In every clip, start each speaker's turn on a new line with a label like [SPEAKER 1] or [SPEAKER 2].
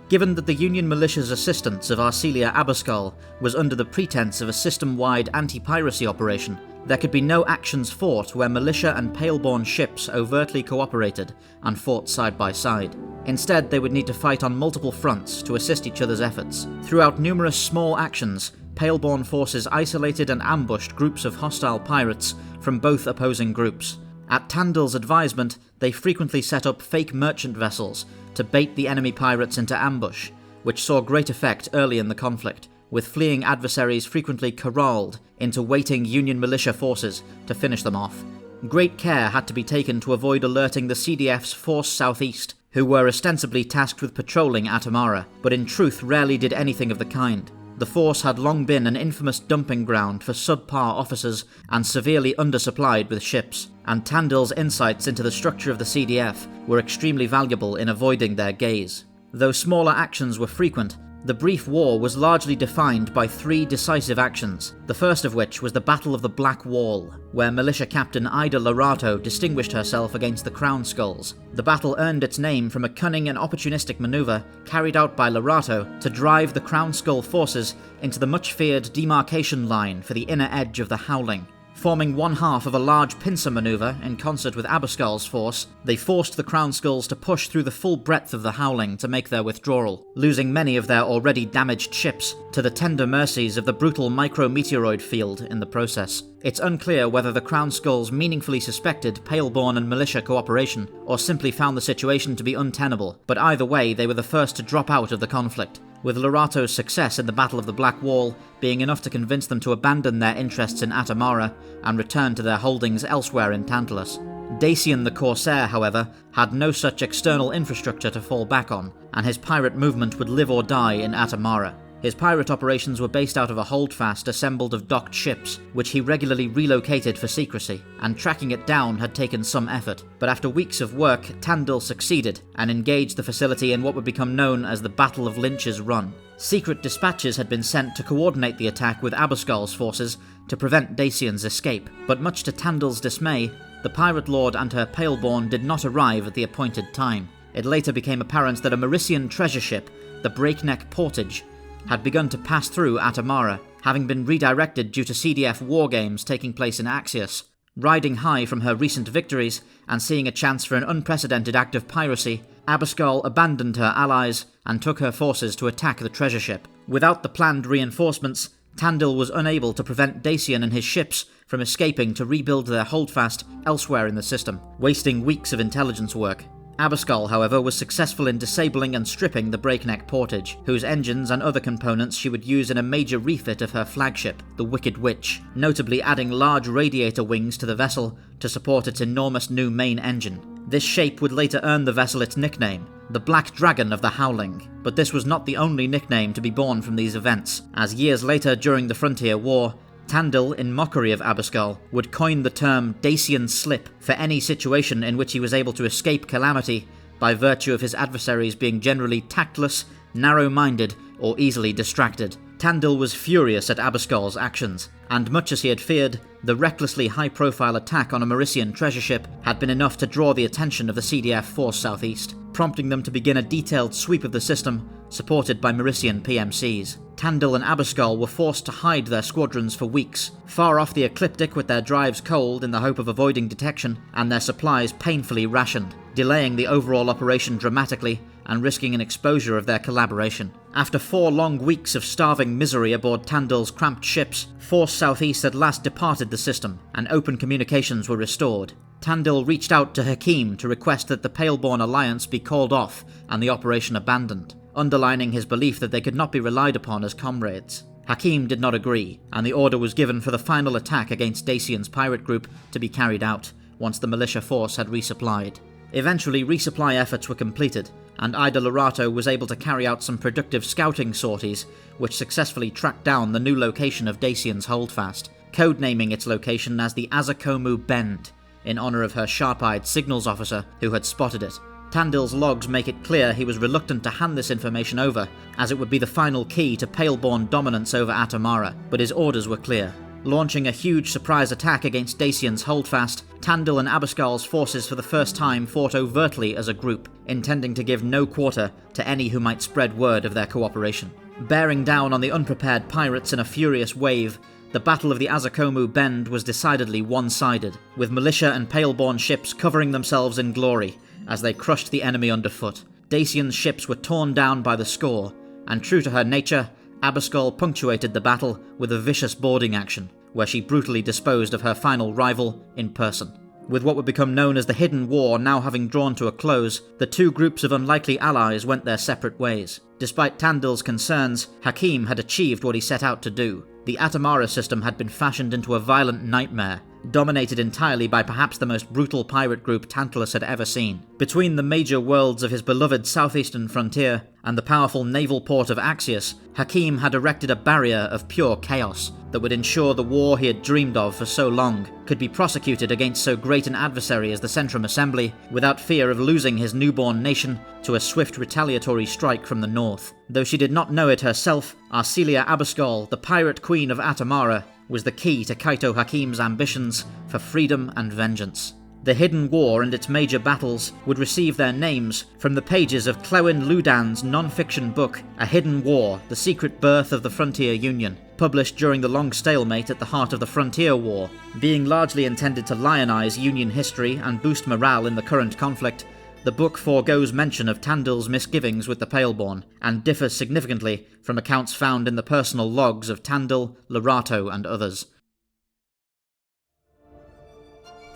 [SPEAKER 1] Given that the Union militia's assistance of Arcelia Abiscol was under the pretense of a system-wide anti-piracy operation, there could be no actions fought where militia and Paleborn ships overtly cooperated and fought side by side. Instead, they would need to fight on multiple fronts to assist each other's efforts. Throughout numerous small actions, Paleborn forces isolated and ambushed groups of hostile pirates from both opposing groups. At Tandil's advisement, they frequently set up fake merchant vessels to bait the enemy pirates into ambush, which saw great effect early in the conflict, with fleeing adversaries frequently corralled into waiting Union militia forces to finish them off. Great care had to be taken to avoid alerting the CDF's Force Southeast, who were ostensibly tasked with patrolling Atamara, but in truth rarely did anything of the kind. The force had long been an infamous dumping ground for subpar officers and severely undersupplied with ships, and Tandil's insights into the structure of the CDF were extremely valuable in avoiding their gaze. Though smaller actions were frequent, the brief war was largely defined by 3 decisive actions, the first of which was the Battle of the Black Wall, where militia captain Ida Lorato distinguished herself against the Crown Skulls. The battle earned its name from a cunning and opportunistic maneuver carried out by Lorato to drive the Crown Skull forces into the much-feared demarcation line for the inner edge of the Howling. Forming one half of a large pincer maneuver in concert with Abiscol's force, they forced the Crown Skulls to push through the full breadth of the Howling to make their withdrawal, losing many of their already damaged ships to the tender mercies of the brutal micrometeoroid field in the process. It's unclear whether the Crown Skulls meaningfully suspected Paleborn and militia cooperation, or simply found the situation to be untenable, but either way they were the first to drop out of the conflict, with Lorato's success in the Battle of the Black Wall being enough to convince them to abandon their interests in Atamara and return to their holdings elsewhere in Tantalus. Dacian the Corsair, however, had no such external infrastructure to fall back on, and his pirate movement would live or die in Atamara. His pirate operations were based out of a holdfast assembled of docked ships, which he regularly relocated for secrecy, and tracking it down had taken some effort. But after weeks of work, Tandil succeeded, and engaged the facility in what would become known as the Battle of Lynch's Run. Secret dispatches had been sent to coordinate the attack with Abiscol's forces to prevent Dacian's escape, but much to Tandil's dismay, the Pirate Lord and her Paleborn did not arrive at the appointed time. It later became apparent that a Marician treasure ship, the Breakneck Portage, had begun to pass through Atamara, having been redirected due to CDF war games taking place in Axios. Riding high from her recent victories, and seeing a chance for an unprecedented act of piracy, Abiscol abandoned her allies and took her forces to attack the treasure ship. Without the planned reinforcements, Tandil was unable to prevent Dacian and his ships from escaping to rebuild their holdfast elsewhere in the system, wasting weeks of intelligence work. Abiscol, however, was successful in disabling and stripping the Breakneck Portage, whose engines and other components she would use in a major refit of her flagship, the Wicked Witch, notably adding large radiator wings to the vessel to support its enormous new main engine. This shape would later earn the vessel its nickname, the Black Dragon of the Howling, but this was not the only nickname to be born from these events, as years later during the Frontier War, Tandil, in mockery of Abiscol, would coin the term Dacian Slip for any situation in which he was able to escape calamity by virtue of his adversaries being generally tactless, narrow-minded, or easily distracted. Tandil was furious at Abiscol's actions, and much as he had feared, the recklessly high-profile attack on a Marician treasure ship had been enough to draw the attention of the CDF Force Southeast, prompting them to begin a detailed sweep of the system, supported by Marician PMCs. Tandil and Abiscol were forced to hide their squadrons for weeks, far off the ecliptic with their drives cold in the hope of avoiding detection, and their supplies painfully rationed, delaying the overall operation dramatically and risking an exposure of their collaboration. After 4 long weeks of starving misery aboard Tandil's cramped ships, Force Southeast at last departed the system, and open communications were restored. Tandil reached out to Hakim to request that the Paleborn alliance be called off and the operation abandoned, underlining his belief that they could not be relied upon as comrades. Hakim did not agree, and the order was given for the final attack against Dacian's pirate group to be carried out, once the militia force had resupplied. Eventually, resupply efforts were completed, and Ida Lorato was able to carry out some productive scouting sorties, which successfully tracked down the new location of Dacian's holdfast, codenaming its location as the Azakcomu Bend, in honor of her sharp-eyed signals officer who had spotted it. Tandil's logs make it clear he was reluctant to hand this information over, as it would be the final key to Paleborn dominance over Atamara, but his orders were clear. Launching a huge surprise attack against Dacian's holdfast, Tandil and Abiscol's forces for the first time fought overtly as a group, intending to give no quarter to any who might spread word of their cooperation. Bearing down on the unprepared pirates in a furious wave, the Battle of the Azakcomu Bend was decidedly one-sided, with militia and pale-born ships covering themselves in glory as they crushed the enemy underfoot. Dacian's ships were torn down by the score, and true to her nature, Abiscol punctuated the battle with a vicious boarding action, where she brutally disposed of her final rival in person. With what would become known as the Hidden War now having drawn to a close, the two groups of unlikely allies went their separate ways. Despite Tandil's concerns, Hakim had achieved what he set out to do. The Atamara system had been fashioned into a violent nightmare, dominated entirely by perhaps the most brutal pirate group Tantalus had ever seen. Between the major worlds of his beloved southeastern frontier and the powerful naval port of Axios, Hakim had erected a barrier of pure chaos that would ensure the war he had dreamed of for so long could be prosecuted against so great an adversary as the Centrum Assembly without fear of losing his newborn nation to a swift retaliatory strike from the north. Though she did not know it herself, Arcelia Abiscol, the pirate queen of Atamara, was the key to Kaito Hakim's ambitions for freedom and vengeance. The Hidden War and its major battles would receive their names from the pages of Clewin Ludan's non-fiction book, A Hidden War, The Secret Birth of the Frontier Union, published during the long stalemate at the heart of the Frontier War. Being largely intended to lionize Union history and boost morale in the current conflict, the book foregoes mention of Tandil's misgivings with the Paleborn, and differs significantly from accounts found in the personal logs of Tandil, Lorato, and others.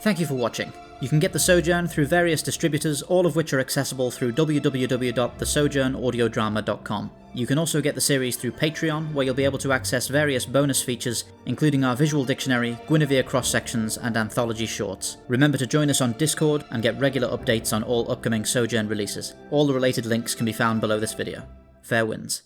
[SPEAKER 1] Thank you for watching. You can get the Sojourn through various distributors, all of which are accessible through www.thesojournaudiodrama.com. You can also get the series through Patreon, where you'll be able to access various bonus features, including our visual dictionary, Guinevere cross-sections, and anthology shorts. Remember to join us on Discord and get regular updates on all upcoming Sojourn releases. All the related links can be found below this video. Fair winds.